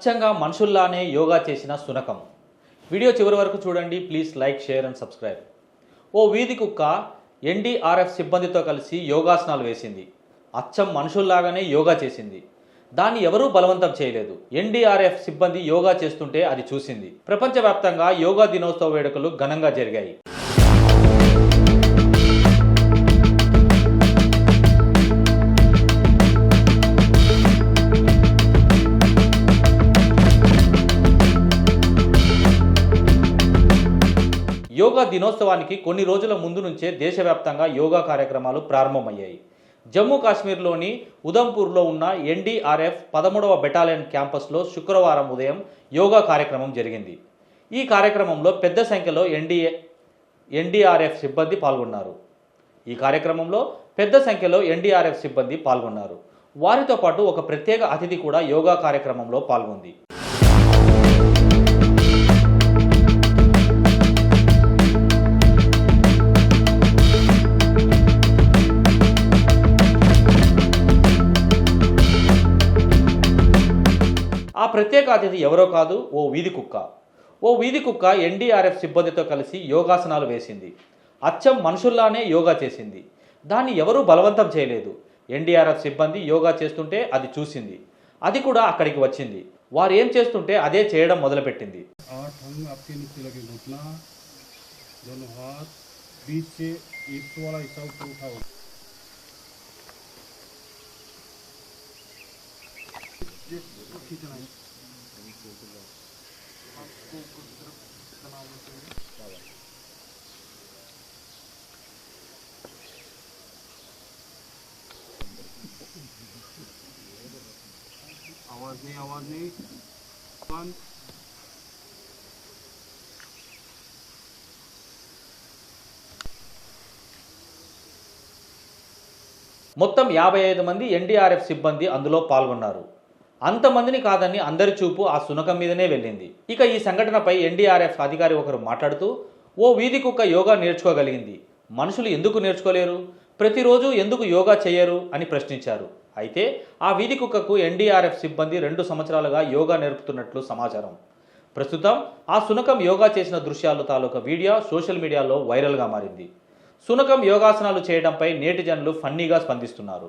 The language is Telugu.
అచ్చంగా మనుషుల్లానే యోగా చేసిన శునకం. వీడియో చివరి వరకు చూడండి. Please like, share and subscribe. ఓ వీధి కుక్క ఎన్డీఆర్ఎఫ్ సిబ్బందితో కలిసి యోగాసనాలు వేసింది. అచ్చం మనుషుల్లాగానే యోగా చేసింది. దాన్ని ఎవరూ బలవంతం చేయలేదు. ఎన్డీఆర్ఎఫ్ సిబ్బంది యోగా చేస్తుంటే అది చూసింది. ప్రపంచవ్యాప్తంగా యోగా దినోత్సవ వేడుకలు ఘనంగా జరిగాయి. యోగా దినోత్సవానికి కొన్ని రోజుల ముందు నుంచే దేశవ్యాప్తంగా యోగా కార్యక్రమాలు ప్రారంభమయ్యాయి. జమ్మూ కాశ్మీర్లోని ఉదంపూర్లో ఉన్న ఎన్డీఆర్ఎఫ్ 13వ బెటాలియన్ క్యాంపస్లో శుక్రవారం ఉదయం యోగా కార్యక్రమం జరిగింది. ఈ కార్యక్రమంలో పెద్ద సంఖ్యలో ఎన్డీఆర్ఎఫ్ సిబ్బంది పాల్గొన్నారు. వారితో పాటు ఒక ప్రత్యేక అతిథి కూడా యోగా కార్యక్రమంలో పాల్గొంది. ఆ ప్రత్యేక అతిథి ఎవరో కాదు, ఓ వీధి కుక్క ఎన్డీఆర్ఎఫ్ సిబ్బందితో కలిసి యోగాసనాలు వేసింది. అచ్చం మనుషుల్లానే యోగా చేసింది. దాన్ని ఎవరూ బలవంతం చేయలేదు. ఎన్డీఆర్ఎఫ్ సిబ్బంది యోగా చేస్తుంటే అది చూసింది. అది కూడా అక్కడికి వచ్చింది. వారు ఏం చేస్తుంటే అదే చేయడం మొదలుపెట్టింది. आवाज नहीं మొత్తం 55 మంది ఎన్డీఆర్ఎఫ్ సిబ్బంది అందులో పాల్గొన్నారు. అంతమందిని కాదని అందరి చూపు ఆ శునకం మీదనే వెళ్ళింది. ఇక ఈ సంఘటనపై ఎన్డీఆర్ఎఫ్ అధికారి ఒకరు మాట్లాడుతూ, ఓ వీధి కుక్క యోగా నేర్చుకోగలిగింది, మనుషులు ఎందుకు నేర్చుకోలేరు, ప్రతిరోజు ఎందుకు యోగా చేయరు అని ప్రశ్నించారు. అయితే ఆ వీధి కుక్కకు ఎన్డీఆర్ఎఫ్ సిబ్బంది 2 సంవత్సరాలుగా యోగా నేర్పుతున్నట్లు సమాచారం. ప్రస్తుతం ఆ శునకం యోగా చేసిన దృశ్యాలు తాలూకా వీడియో సోషల్ మీడియాలో వైరల్గా మారింది. శునకం యోగాసనాలు చేయడంపై నేటిజన్లు ఫన్నీగా స్పందిస్తున్నారు.